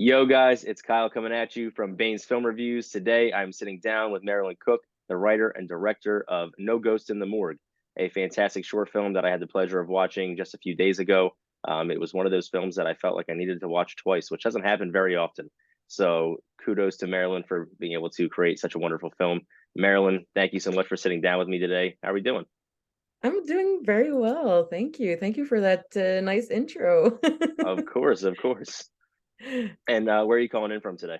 Yo, guys, it's Kyle coming at you from Bane's Film Reviews. Today, I'm sitting down with Marilyn Cooke, the writer and director of No Ghost in the Morgue, a fantastic short film that I had the pleasure of watching just a few days ago. It was one of those films that I felt like I needed to watch twice, which doesn't happen very often. So, kudos to Marilyn for being able to create such a wonderful film. Marilyn, thank you so much for sitting down with me today. How are we doing? I'm doing very well. Thank you. Thank you for that nice intro. Of course, of course. And where are you calling in from today?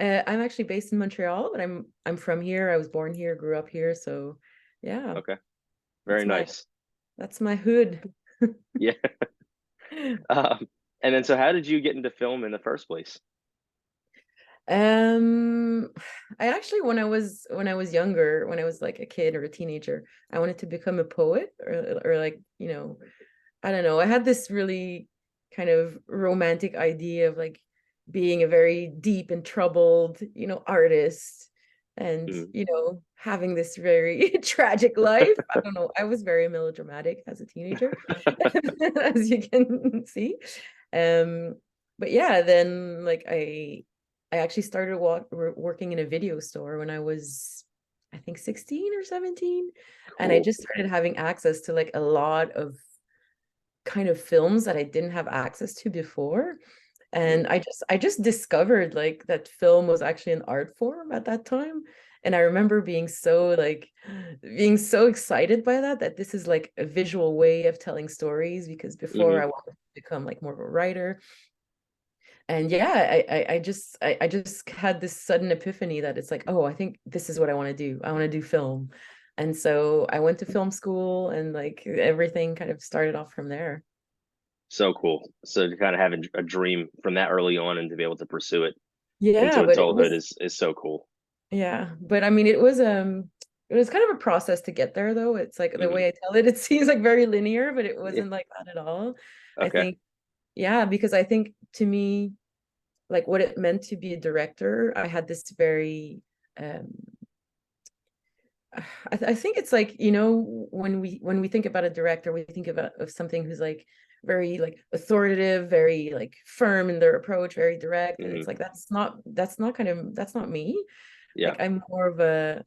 I'm actually based in Montreal, but I'm from here. I was born here, grew up here, so yeah, Okay, very that's my nice. that's my hood. Yeah. Um, and then, so how did you get into film in the first place? Um, I actually when I was younger, when I was like a kid or a teenager, I wanted to become a poet or like, I don't know. I had this really kind of romantic idea of like being a very deep and troubled, artist and, Mm. having this very tragic life. I don't know. I was very melodramatic as a teenager, as you can see. Um, but yeah, then like I actually started working in a video store when I was, I think 16 or 17. And I Cool. just started having access to like a lot of kind of films that I didn't have access to before. Mm. And I just discovered like that film was actually an art form at that time. And I remember being so excited by that this is like a visual way of telling stories, because before Hmm. I wanted to become like more of a writer. And yeah, I just had this sudden epiphany that it's like, oh, I think this is what I want to do. I want to do film. And so I went to film school, and like everything kind of started off from there. So cool. So to kind of have a dream from that early on and to be able to pursue it Yeah, into but it adulthood was is so cool. yeah, but I mean it was kind of a process to get there though. It's like the Hmm. way I tell it, it seems like very linear, but it Yeah. wasn't like that at all. I Okay. think yeah, because I think to me, like what it meant to be a director, I had this very um I think it's like, when we think about a director, we think about of something who's like very like authoritative, very like firm in their approach, very direct. And Hmm. it's like that's not me. Yeah. Like I'm more of a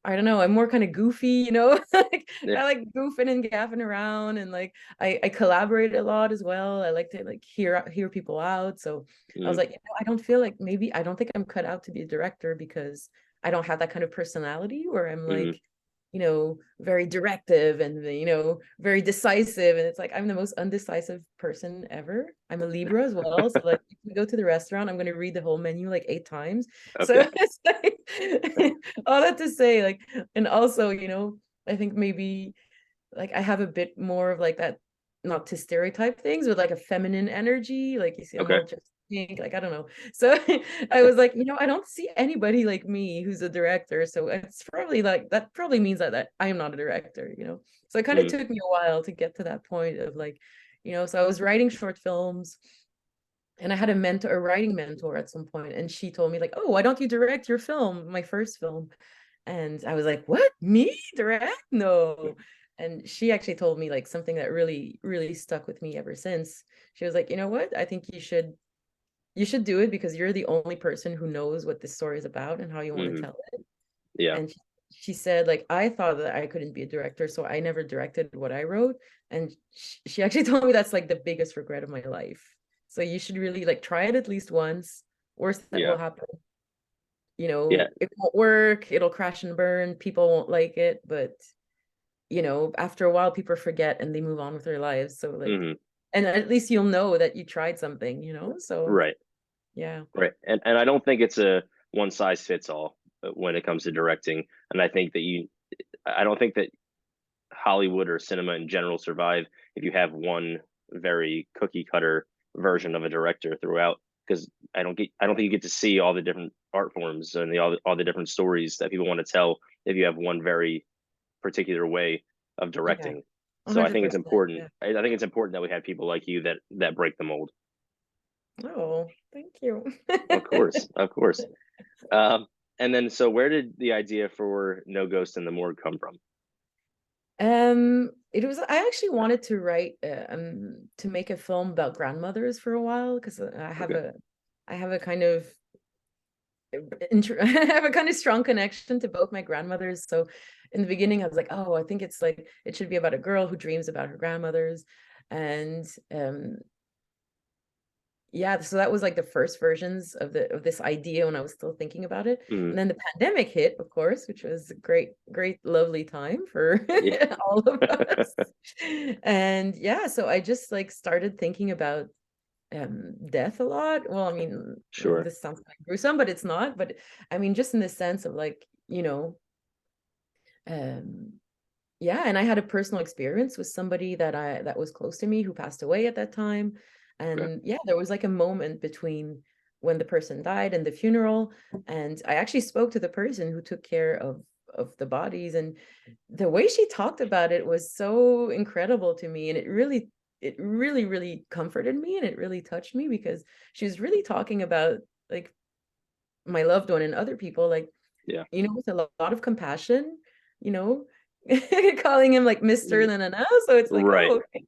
I don't know, I'm more kind of goofy. Like Yeah. I like goofing and gaffing around, and like I collaborate a lot as well. I like to like hear people out. So I was Mm. like, I don't think I'm cut out to be a director, because I don't have that kind of personality where I'm Hmm. like, very directive and, very decisive. And it's like, I'm the most undecisive person ever. I'm a Libra as well. So like if we go to the restaurant, I'm going to read the whole menu like 8 times. So Okay. it's like all that to say, like, and also, I think maybe like I have a bit more of like that, not to stereotype things, but like a feminine energy. Like you see, I'm Okay. all just pink, like I don't know. So I was like, I don't see anybody like me who's a director. So it's probably like that probably means that I am not a director. So it kind of Mm. took me a while to get to that point of like, so I was writing short films, and I had a writing mentor at some point, and she told me like, oh, why don't you direct your film, my first film? And I was like, what? Me direct? No. And she actually told me like something that really, really stuck with me ever since. She was like, you know what? I think you should do it, because you're the only person who knows what this story is about and how you want to Hmm. tell it. Yeah. And she said, like, I thought that I couldn't be a director, so I never directed what I wrote. And she actually told me that's like the biggest regret of my life. So you should really like try it at least once. Worst that Yeah. will happen, Yeah. it won't work, it'll crash and burn, people won't like it, but after a while people forget and they move on with their lives. So like, Hmm. and at least you'll know that you tried something. So Right. yeah. Right. And I don't think it's a one size fits all when it comes to directing. And I don't think that Hollywood or cinema in general survive if you have one very cookie cutter version of a director throughout. Because I don't think you get to see all the different art forms and all the different stories that people want to tell if you have one very particular way of Yeah, directing. So I think it's 100%. important. Yeah. I think it's important that we have people like you that break the mold. Oh, thank you. Of course, of course. Um, and then, so where did the idea for No Ghost in the Morgue come from? I actually wanted to write to make a film about grandmothers for a while, because I have Okay. I have a kind of I have a kind of strong connection to both my grandmothers. So in the beginning, I was like, oh, I think it's like it should be about a girl who dreams about her grandmothers. And yeah, so that was like the first versions of this idea when I was still thinking about it. Mm, And then the pandemic hit, of course, which was a great, lovely time for yeah. all of us. And yeah, so I just like started thinking about death a lot. Well, I mean, Sure. this sounds kind of gruesome, but it's not. But I mean, just in the sense of like, um, yeah, and I had a personal experience with somebody that was close to me who passed away at that time. Okay. And yeah, there was like a moment between when the person died and the funeral. And I actually spoke to the person who took care of the bodies, and the way she talked about it was so incredible to me. And it really comforted me, and it really touched me, because she was really talking about like my loved one and other people, like, Yeah. with a lot of compassion, you know, calling him like Mr. Mm, Na. So it's like, right. oh, okay.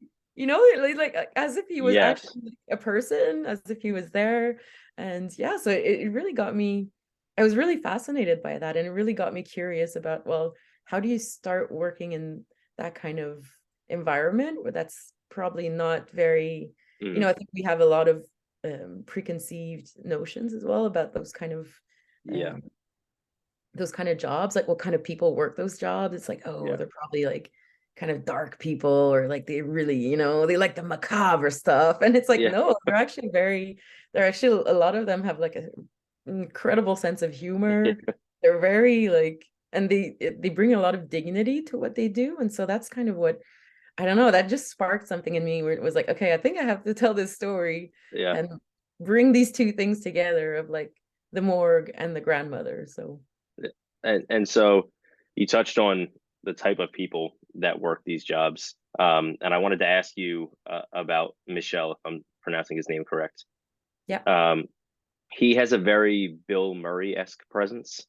Like as if he was Yes. actually like, a person, as if he was there. And yeah, so it really got me, I was really fascinated by that. And it really got me curious about, well, how do you start working in that kind of environment where that's probably not very, Mm, I think we have a lot of preconceived notions as well about yeah. um, those kind of jobs, like what kind of people work those jobs. It's like, oh, Yeah. they're probably like kind of dark people, or like they really, they like the macabre stuff. And it's like, Yeah. no, they're actually, a lot of them have like an incredible sense of humor. They're very like, and they bring a lot of dignity to what they do. And so that's kind of what, I don't know, that just sparked something in me where it was like, okay, I think I have to tell this story Yeah. and bring these two things together of like the morgue and the grandmother. So And so you touched on the type of people that work these jobs. And I wanted to ask you about Michel, if I'm pronouncing his name correct. yeah. Um, he has a very Bill Murray-esque presence,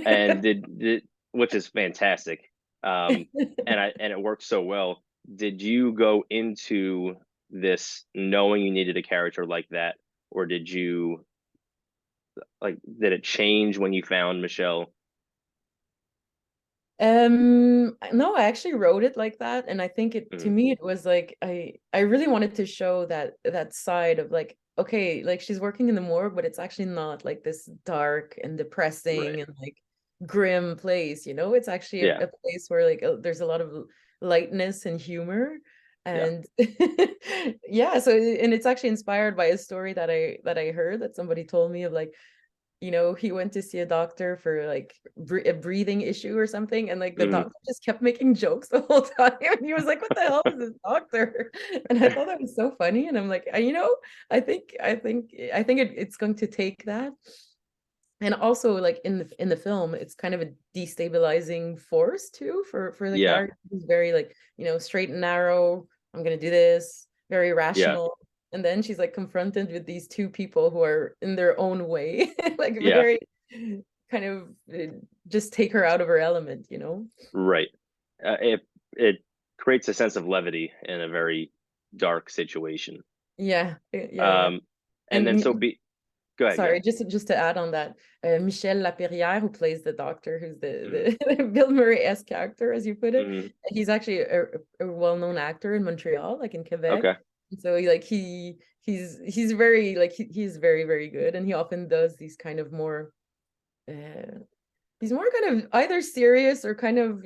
and did which is fantastic. And it works so well. Did you go into this knowing you needed a character like that, or did it change when you found Michelle? No, I actually wrote it like that. And I think to Mm, me, it was like, I really wanted to show that side of like, okay, like she's working in the morgue, but it's actually not like this dark and right. depressing and like grim place, it's actually Yeah. a place where like there's a lot of lightness and humor. Yeah. And yeah, so and it's actually inspired by a story that I heard, that somebody told me, of like, he went to see a doctor for like a breathing issue or something, and like the Mm. doctor just kept making jokes the whole time. And he was like, "What the hell is this doctor?" And I thought that was so funny. And I'm like, I think it's going to take that. And also, like in the film, it's kind of a destabilizing force too for the Yeah. character, who's very like, straight and narrow. I'm gonna do this, very Yeah. rational. And then she's like confronted with these two people who are in their own way, like Yeah. very kind of just take her out of her element. Right. It creates a sense of levity in a very dark situation. Yeah, yeah. Um, and then And so be Go ahead, go sorry, ahead. just to add on that, Michel Laperrière, who plays the doctor, who's Mm, the Bill Murray-esque character, as you put it, mm, he's actually a well-known actor in Montreal, like in Quebec. okay. And so he's very like he's very, very good, and he often does these kind of more he's more kind of either serious or kind of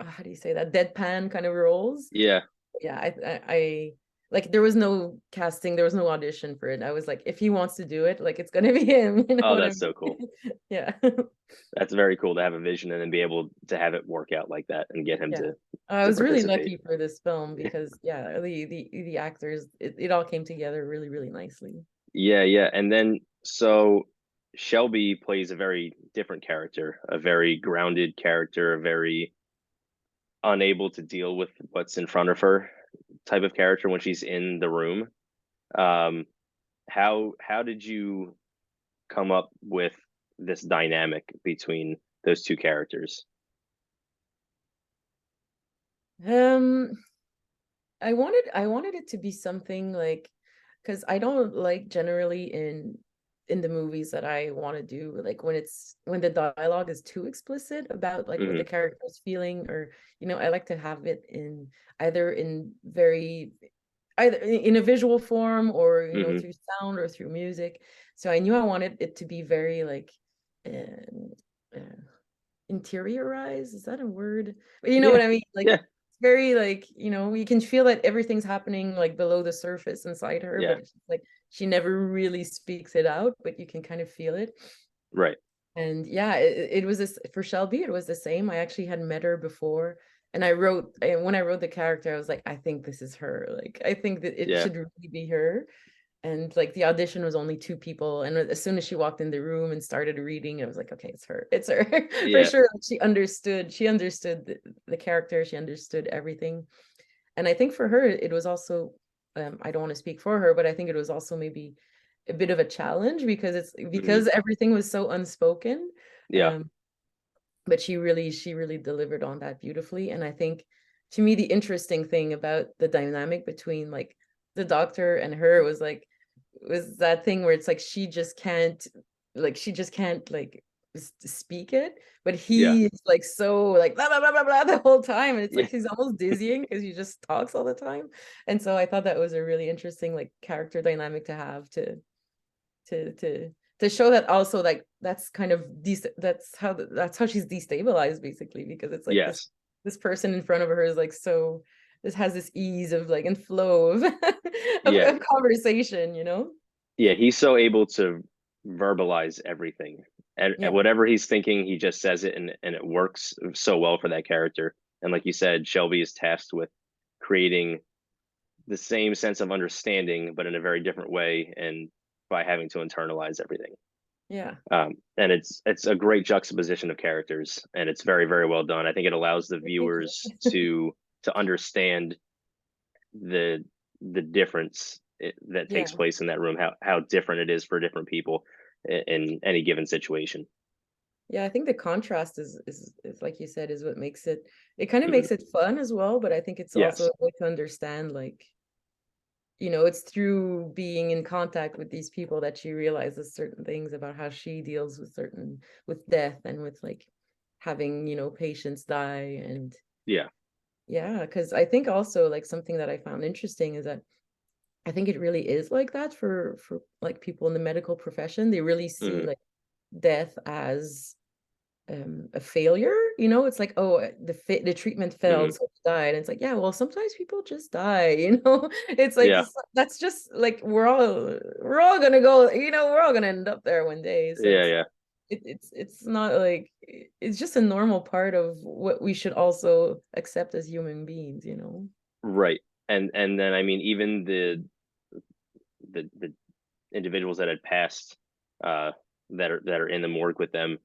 how do you say that, deadpan kind of roles. Yeah. Yeah, I like, there was no casting, there was no audition for it. I was like, if he wants to do it, like it's gonna be him. You know Oh, what I that's mean? so cool. Yeah. That's very cool to have a vision and then be able to have it work out like that and get him Yeah. to I was really participate. lucky for this film, because yeah, the actors, it all came together really, really nicely. Yeah, yeah. And then so Shelby plays a very different character, a very grounded character, a very unable to deal with what's in front of her type of character when she's in the room. Um, how did you come up with this dynamic between those two characters? Um, I wanted it to be something like, because I don't like generally in the movies that I want to do, like when the dialogue is too explicit about like what the Hmm. character's feeling, or I like to have it in either in very either in a visual form, or Hmm. through sound or through music. So I knew I wanted it to be very like um, uh, interiorize, is that a word? But you know Yeah. what I mean, like Yeah. very like you can feel that everything's happening like below the surface inside her, Yeah. but it's like she never really speaks it out, but you can kind of feel it. Right. And yeah, it was this for Shelby, it was the same. I actually had met her before, and when I wrote the character, I was like, I think this is her, like I think that it Yeah. should really be her. And like the audition was only two people, and as soon as she walked in the room and started reading, I was like, okay, it's her for Yeah. sure. Like, she understood the character, she understood everything. And I think for her it was also, I don't want to speak for her, but I think it was also maybe a bit of a challenge, because Hmm. everything was so unspoken. Yeah. um but she really delivered on that beautifully. And I think, to me, the interesting thing about the dynamic between like the doctor and her was that thing where it's like she just can't speak it, but Yeah. he is like so like blah blah blah blah blah the whole time, and it's Yeah. like he's almost dizzying because he just talks all the time. And so I thought that was a really interesting like character dynamic to have, to to to show that also, like that's kind of that's how she's destabilized, basically, because it's like this Yes. this person in front of her is like, so this has this ease of like and flow of Yeah. of conversation. Yeah. He's so able to verbalize everything. And Yeah, whatever he's thinking, he just says it, and it works so well for that character. And like you said, Shelby is tasked with creating the same sense of understanding, but in a very different way, and by having to internalize everything. yeah, And it's a great juxtaposition of characters, and it's very very well done. I think it allows the thank viewers you. to understand the difference that Yeah, takes place in that room, how different it is for different people in any given situation. yeah, I think the contrast is like you said, is what makes it kind of Hmm. makes it fun as well, but I think it's also Yes. a way to understand, like, it's through being in contact with these people that she realizes certain things about how she deals with death, and with like having, patients die. And Yeah. yeah, because I think also like something that I found interesting is that I think it really is like that for like people in the medical profession. They really see Hmm. like death as a failure. It's like, oh, the treatment failed, Hmm. so he died. And it's like, yeah, well, sometimes people just die. It's like Yeah. that's just like we're all gonna go, we're all gonna end up there one day. So Yeah. it's Yeah. it's not like it's just a normal part of what we should also accept as human beings. Right. And then I mean, even the individuals that had passed, uh, that are in the morgue with them,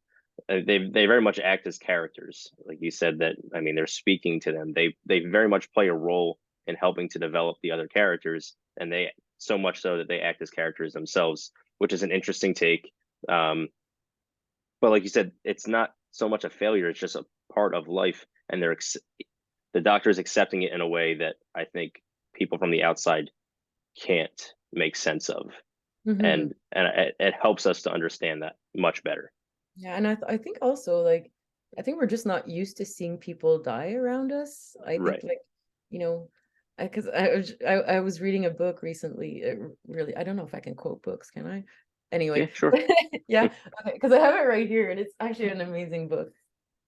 they very much act as characters. Like you said, that I mean, they're speaking to them. They very much play a role in helping to develop the other characters, and they so much so that they act as characters themselves, which is an interesting take. Um, but like you said, it's not so much a failure; it's just a part of life, and the doctor is accepting it in a way that I think people from the outside can't make sense of, Hmm. and it helps us to understand that much better. Yeah, and I think also like I think we're just not used to seeing people die around us. I think Right. like you know, because I was reading a book recently. Really, I don't know if I can quote books, can I? Yeah, Anyway, sure. yeah, okay, because I have it right here, and it's actually an amazing book.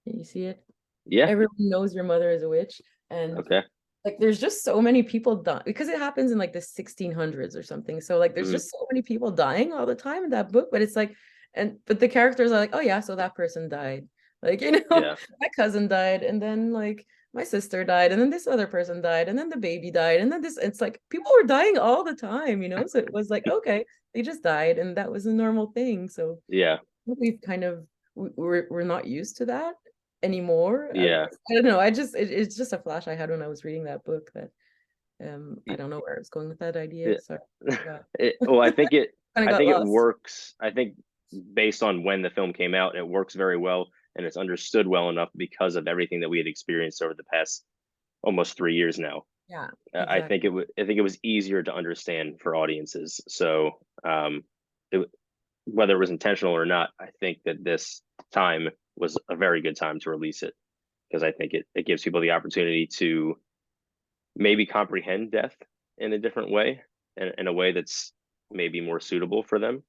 Can you see it? Yeah. Everyone knows your mother is a witch, and Okay. like there's just so many people dying because it happens in like the 1600s or something. So like there's Mm, just so many people dying all the time in that book, but it's like, but the characters are like, oh yeah, so that person died. Like, yeah. my cousin died, and then like my sister died, and then this other person died, and then the baby died, and then this, it's like people were dying all the time. So it was like, okay, they just died, and that was a normal thing. So Yeah. we've kind of we're not used to that anymore. Yeah. I don't know. It's just a flash I had when I was reading that book that I Y- don't know where I was going with that idea. yeah. Sorry, forgot. Well, I think it Kind of I got think it lost. works. I think based on when the film came out, it works very well, and it's understood well enough because of everything that we had experienced over the past almost 3 years now. Yeah, I think exactly. I think it was easier to understand for audiences. So it, whether it was intentional or not, I think that this time was a very good time to release it, because I think it gives people the opportunity to maybe comprehend death in a different way, in a way that's maybe more suitable for them.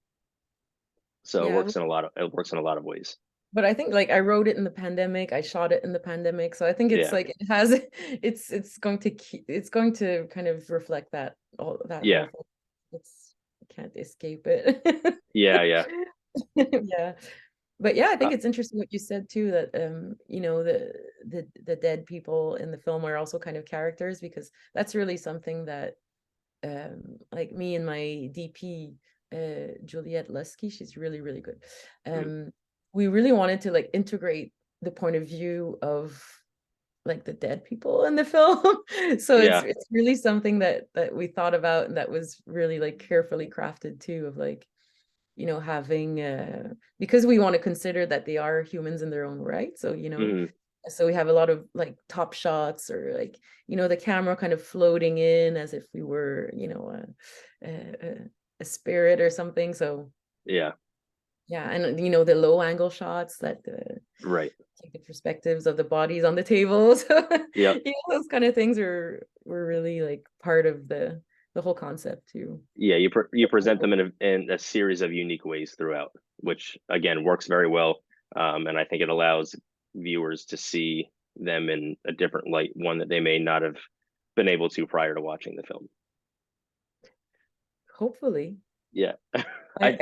So Yeah, it works in a lot of ways. but I think like I wrote it in the pandemic, I shot it in the pandemic, so I think it's Yeah. like it has it's going to keep, it's going to kind of reflect that Yeah. whole thing. It's, I can't escape it. Yeah. Yeah. Yeah. But yeah, I Uh, think it's interesting what you said too, that you know, the dead people in the film are also kind of characters, because that's really something that like me and my DP, Juliette Lusky, she's really, really good. mm, We really wanted to like integrate the point of view of like the dead people in the film. So yeah. it's really something that we thought about, and that was really like carefully crafted too, of like, you know, having because we want to consider that they are humans in their own right. So, you know, Hmm. so we have a lot of like top shots, or like, you know, the camera kind of floating in as if we were, you know, a spirit or something. So Yeah. yeah, and you know, the low angle shots that Right. take the perspectives of the bodies on the tables. Yep. You know, those kind of things were really like part of the whole concept too. Yeah, you present them in a series of unique ways throughout, which again works very well, and I think it allows viewers to see them in a different light, one that they may not have been able to prior to watching the film. Hopefully. Yeah, I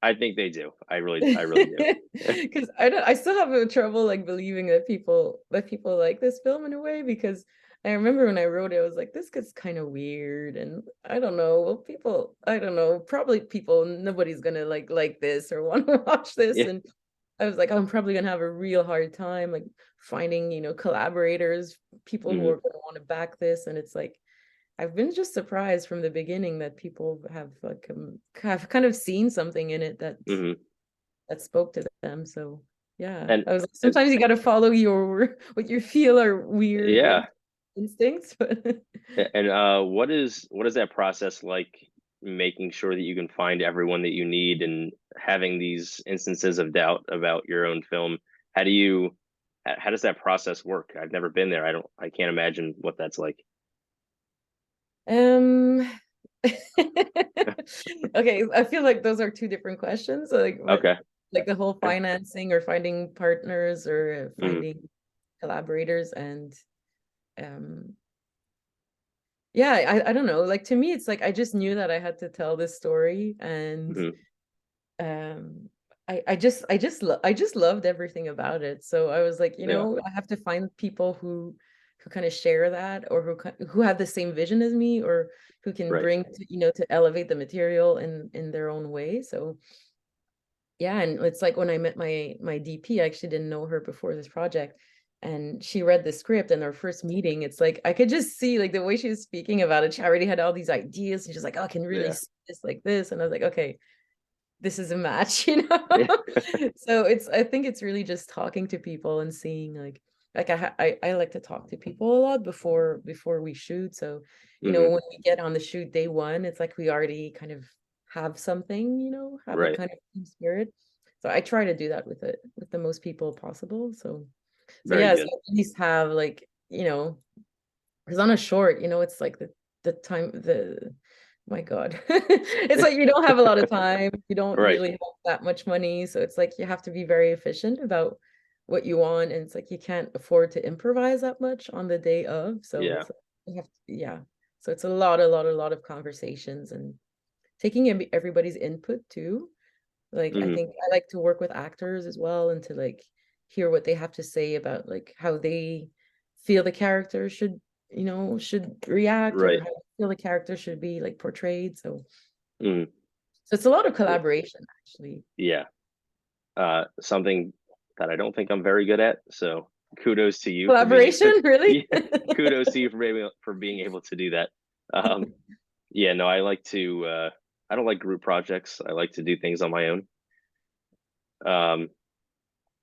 I think they do. I really do. because I still have a trouble like believing that people like this film in a way, because I remember when I wrote it, I was like, this gets kind of weird, and I don't know, well, people, I don't know, probably people, nobody's gonna like this or want to watch this. Yeah. And I was like, I'm probably gonna have a real hard time like finding, you know, collaborators, people who Hmm. are gonna want to back this. And it's like, I've been just surprised from the beginning that people have like have kind of seen something in it Hmm. that spoke to them. So yeah, And, I was like, and sometimes you got to follow your what you feel are weird like yeah, instincts, but and what is that process like? Making sure that you can find everyone that you need and having these instances of doubt about your own film. How do you how does that process work? I've never been there. I can't imagine what that's like. um okay, I feel like those are two different questions. Like what, Okay. like the whole financing or finding partners or Mm, finding collaborators. And um yeah, I don't know, like to me it's like I just knew that I had to tell this story. And mm, um I just loved everything about it. So I was like, you yeah. know, I have to find people who kind of share that, or who have the same vision as me, or who can Right. bring to, you know, to elevate the material in their own way. So yeah, and it's like when I met my DP, I actually didn't know her before this project, and she read the script in our first meeting. It's like I could just see like the way she was speaking about it. She already had all these ideas, and she's like, "Oh, I can really Yeah. see this like this," and I was like, "Okay, this is a match," you know. Yeah. So it's, I think it's really just talking to people and seeing like I like to talk to people a lot before we shoot. So you know, Hmm. when we get on the shoot day one, it's like we already kind of have something, you know, have a Right. kind of team spirit. So I try to do that with the most people possible. So Very yeah, so good. at least have like, you know, because on a short, you know, it's like the time, the, my God, it's like you don't have a lot of time. You don't Right. usually have that much money. So it's like you have to be very efficient about what you want. And it's like you can't afford to improvise that much on the day of. So Yeah. it's like you have to, yeah. So it's a lot of conversations and taking everybody's input too. Like I Hmm. think I like to work with actors as well, and to like hear what they have to say about like how they feel the character should, you know, should react, or Right. how they feel the character should be like portrayed. Hmm. So it's a lot of collaboration actually. Yeah. Something that I don't think I'm very good at. So kudos to you for being Collaboration, really? yeah, kudos to you for being able to do that. Um, yeah, no, I like to I don't like group projects. I like to do things on my own.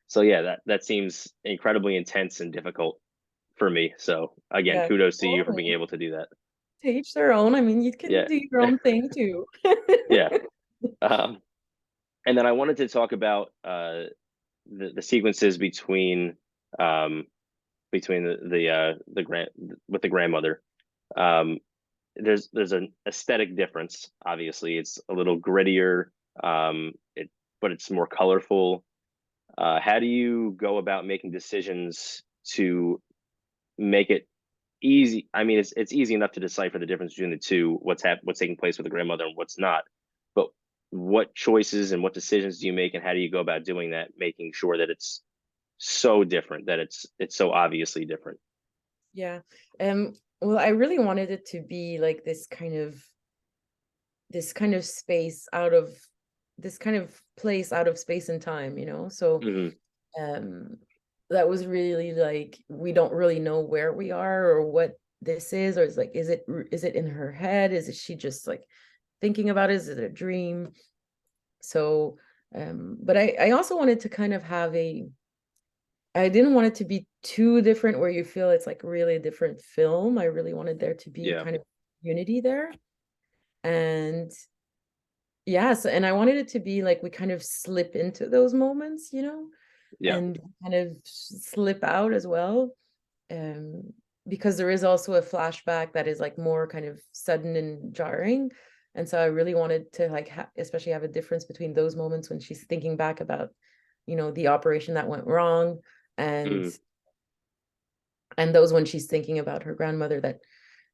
So yeah, that seems incredibly intense and difficult for me. So again, Yeah, kudos to you for being totally. able to do that. To each their own. I mean, you can Yeah. do your own thing too. Yeah. Um, and then I wanted to talk about the sequences um, between the grand with the grandmother. Um, there's an aesthetic difference. Obviously, it's a little grittier, but it's more colorful. How do you go about making decisions to make it easy? I mean, it's easy enough to decipher the difference between the two, what's taking place with the grandmother and what's not. But what choices and what decisions do you make, and how do you go about doing that, making sure that it's so different, that it's so obviously different? Yeah. Well, I really wanted it to be like this kind of space out of this kind of place out of space and time, you know? So Hmm. um that was really like we don't really know where we are or what this is, or it's like is it in her head? Is it she just like thinking about it? Is it a dream? So but I also wanted to kind of have a I didn't want it to be too different where you feel it's like really a different film. I really wanted there to be Yeah. kind of unity there. And yes, and I wanted it to be like we kind of slip into those moments, you know, Yeah. and kind of slip out as well. Um, because there is also a flashback that is like more kind of sudden and jarring. And so I really wanted to like especially have a difference between those moments when she's thinking back about, you know, the operation that went wrong, and Mm. those when she's thinking about her grandmother, that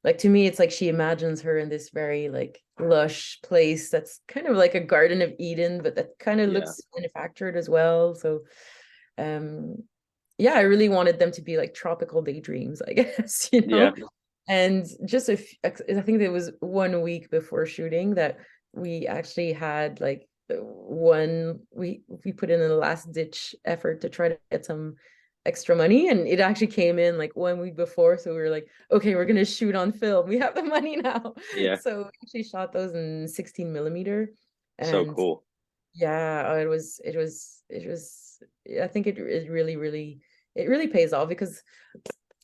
like to me it's like she imagines her in this very like lush place that's kind of like a Garden of Eden, but that kind of Yeah. looks manufactured as well. So um yeah, I really wanted them to be like tropical daydreams, I guess, you Yeah. know. And just I think it was 1 week before shooting that we actually had like we put in a last ditch effort to try to get some extra money, and it actually came in like 1 week before, so we were like, okay, we're gonna shoot on film, we have the money now. Yeah. So we actually shot those in 16 millimeter. So And cool. yeah, I think it really it really pays off, because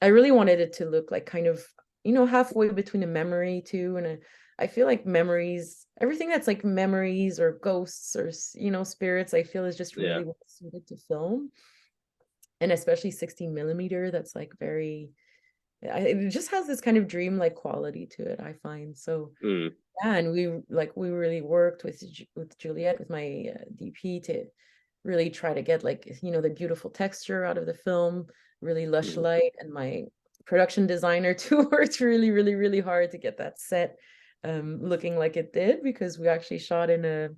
I really wanted it to look like kind of, you know, halfway between a memory too. And I feel like memories, everything that's like memories or ghosts or, you know, spirits, I feel is just Yeah. really well suited to film. And especially 16 millimeter, that's like very, it just has this kind of dream-like quality to it, I find. So Mm. yeah, and we really worked with with Juliet, with my DP, to really try to get like, you know, the beautiful texture out of the film, really lush Mm. light, and my production designer too worked really hard to get that set looking like it did, because we actually shot in a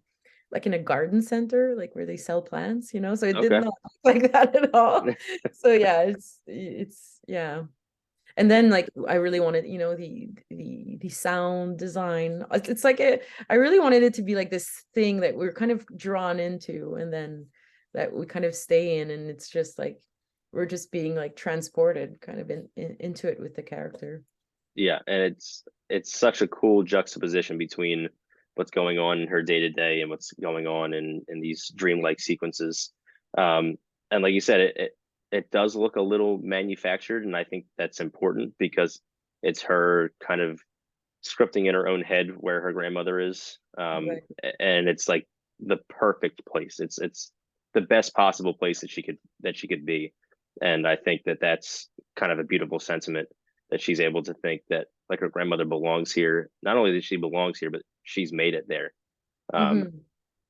like in a garden center, like where they sell plants, you know, so it did Okay. not look like that at all. So yeah, it's yeah. And then like I really wanted, you know, the sound design. It's like I really wanted it to be like this thing that we're kind of drawn into, and then that we kind of stay in, and it's just like we're just being like transported kind of into it with the character. Yeah, and it's such a cool juxtaposition between what's going on in her day to day and what's going on in these dreamlike sequences. Um, and like you said, it does look a little manufactured, and I think that's important because it's her kind of scripting in her own head where her grandmother is. Right. And it's like the perfect place. It's the best possible place that she could be. And I think that that's kind of a beautiful sentiment, that she's able to think that like her grandmother belongs here. Not only that she belongs here, but she's made it there. Um, Hmm.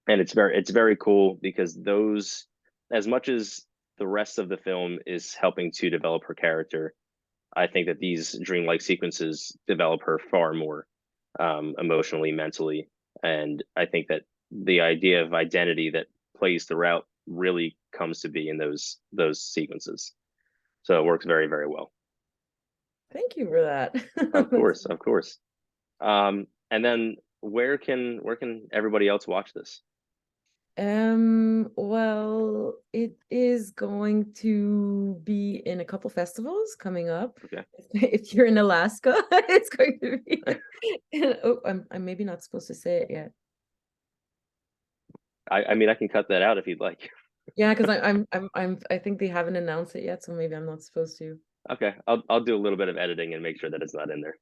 and it's very cool because those, as much as the rest of the film is helping to develop her character, I think that these dreamlike sequences develop her far more, emotionally, mentally, and I think that the idea of identity that plays throughout really comes to be in those sequences. So it works very, very well. Thank you for that. Of That's course, of course. And then where can everybody else watch this? Well, it is going to be in a couple festivals coming up. Okay. If you're in Alaska, it's going to be. Oh, I'm maybe not supposed to say it yet. I mean, I can cut that out if you'd like. Yeah, because I think they haven't announced it yet, so maybe I'm not supposed to. Okay, I'll do a little bit of editing and make sure that it's not in there.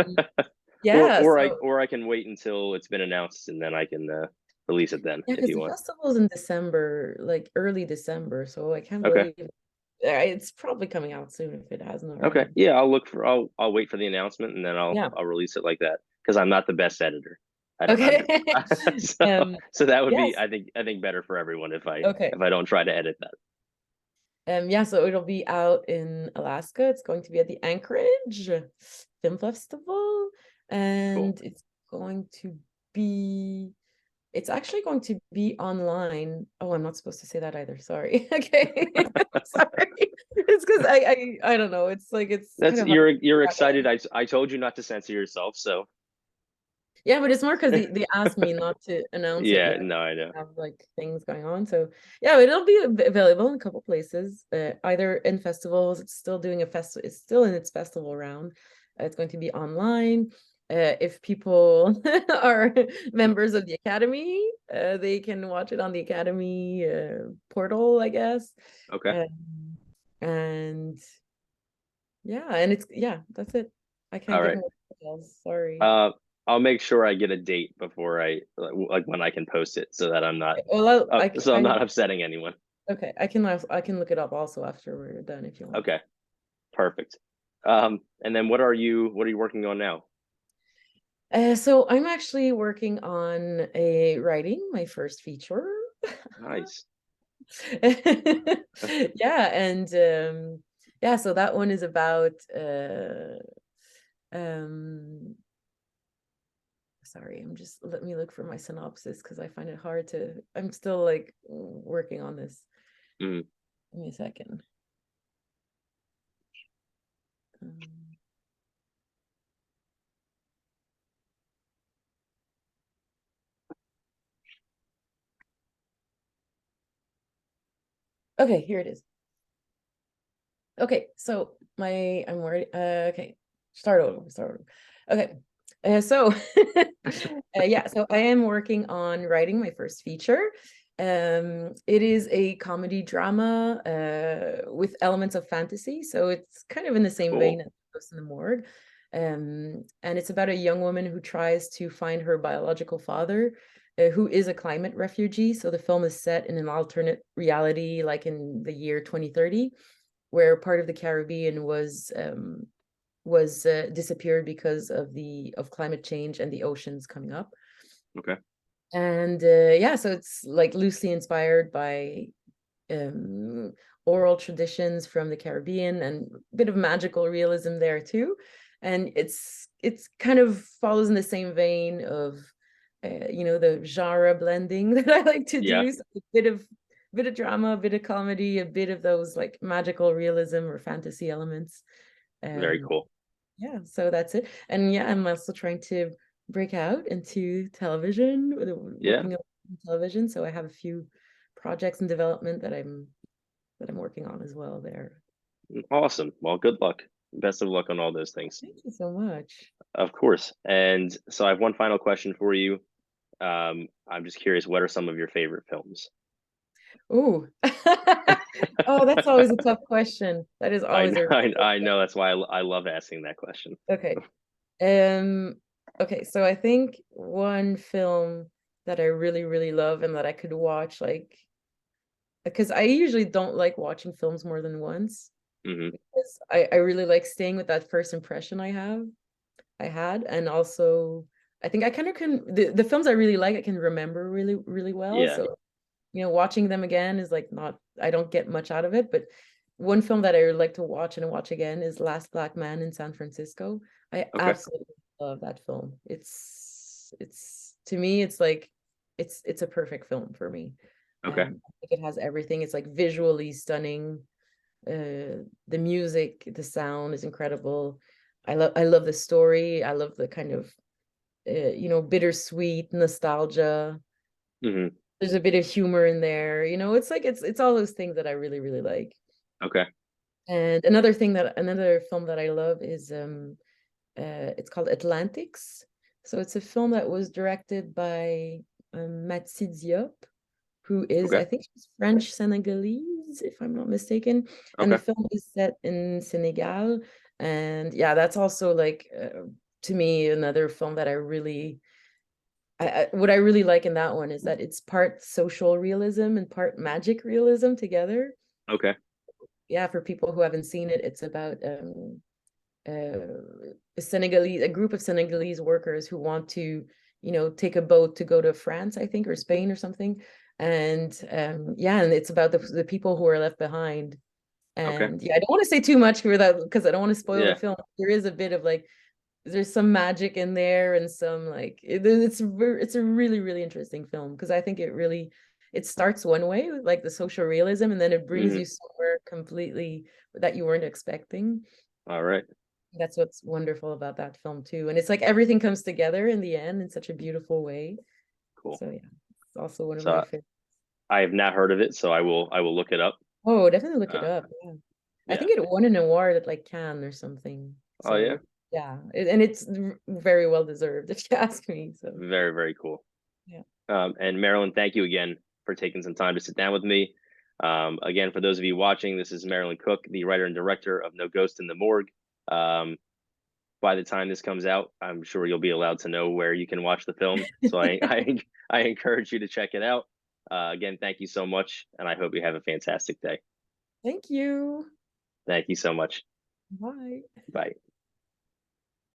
um, Or yeah, or I so or I can wait until it's been announced and then I can release it then yeah, if because you the want. festival's in December, like early December, so I can't Okay. believe it's probably coming out soon if it hasn't Okay. already. Yeah, I'll wait for the announcement and then Yeah. I'll release it like that because I'm not the best editor. I'm Okay. so so that would be Yes. I think better for everyone Okay. if I don't try to edit that. Yeah, so it'll be out in Alaska. It's going to be at the Anchorage Film Festival, Cool. and going to be it's actually going to be online. Oh, I'm not supposed to say that either. Sorry. Okay. Sorry. It's because I don't know. It's like it's kind That's of hard. you're excited. I told you not to censor yourself, so Yeah, but it's more because they asked me not to announce it yeah, yet. no, I know. Have like things going on. So yeah, it'll be available in a couple places, either in festivals. It's still doing a festival. It's still in its festival round. It's going to be online. If people are members of the Academy, they can watch it on the Academy portal, I guess. Okay. Um, and yeah, and yeah, that's it. I can't All give right. more details. Sorry. Uh, I'll make sure I get a date before like when I can post it so that I'm not Well, so I'm not upsetting anyone. okay, I can look it up also after we're done if you want. Okay, perfect. And then what are you working on now? So I'm actually working on a writing my first feature. Nice. Yeah, and yeah, so that one is about um sorry, let me look for my synopsis because I find it hard to I'm still like working on this. Mm. Give me a second. Um, okay, here it is. Okay, so I'm worried. Okay, start over. Start over. Okay, so yeah, so I am working on writing my first feature. It is a comedy drama with elements of fantasy, so it's kind of in the same vein Cool. as Ghost in the Morgue. And it's about a young woman who tries to find her biological father, who is a climate refugee. So the film is set in an alternate reality, like in the year 2030, where part of the Caribbean was disappeared because of climate change and the oceans coming up. Okay. And yeah, so it's like loosely inspired by um, oral traditions from the Caribbean and a bit of magical realism there too. And it's kind of follows in the same vein of the genre blending that I like to Yeah. do. So a bit of drama, a bit of comedy, a bit of those like magical realism or fantasy elements. Very Um, cool. yeah, so that's it. And yeah, I'm also trying to break out into television, Yeah. working on television. So I have a few projects in development that I'm working on as well there. Awesome. Well, good luck. Best of luck on all those things. Thank you so much. Of course. And so I have one final question for you. I'm just curious, what are some of your favorite films? Ooh. Oh, that's always a tough question. That is I always know, a really tough I know question. that's why I love asking that question. Okay. Um, okay, so I think one film that I really, really love and that I could watch like because I usually don't like watching films more than once Hmm. because I really like staying with that first impression I had. And also I think I kind of can the films I really like I can remember really, really well. Yeah. So watching them again is like not, I don't get much out of it. But one film that I would like to watch and watch again is Last Black Man in San Francisco. I Okay. absolutely love that film. It's to me, it's like it's a perfect film for me. Okay. I think it has everything. It's like visually stunning. The music, the sound is incredible. I love the story. I love the kind of bittersweet nostalgia. Hmm. There's a bit of humor in there. It's like it's all those things that I really, really like. Okay. And another film that I love is it's called Atlantics. So it's a film that was directed by Matsi Diop, who is, Okay. I think she's French Senegalese, if I'm not mistaken. And the Okay. film is set in Senegal. And yeah, that's also like to me another film that I really what I really like in that one is that it's part social realism and part magic realism together. Okay. Yeah, for people who haven't seen it, it's about a group of Senegalese workers who want to, take a boat to go to France, I think, or Spain or something. And yeah, and it's about the people who are left behind. Okay. And yeah, I don't want to say too much for that because I don't want to spoil the Yeah. film. There is a bit of like there's some magic in there and some like it's a really really interesting film because I think it starts one way with like the social realism and then it brings Hmm. you somewhere completely that you weren't expecting. All right. That's what's wonderful about that film too, and it's like everything comes together in the end in such a beautiful way. Cool. So yeah, it's also one of my So favorites. I have not heard of it, so I will look it up. Oh, definitely look it Uh, up. Yeah, I yeah. think it won an award at like Cannes or something. Oh yeah. So yeah, and it's very well deserved if you ask me. So Very, very cool. yeah. And Marilyn, thank you again for taking some time to sit down with me. Again, for those of you watching, this is Marilyn Cooke, the writer and director of No Ghost in the Morgue. By the time this comes out, I'm sure you'll be allowed to know where you can watch the film. So I encourage you to check it out. Again, thank you so much, and I hope you have a fantastic day. Thank you. Thank you so much. Bye. Bye.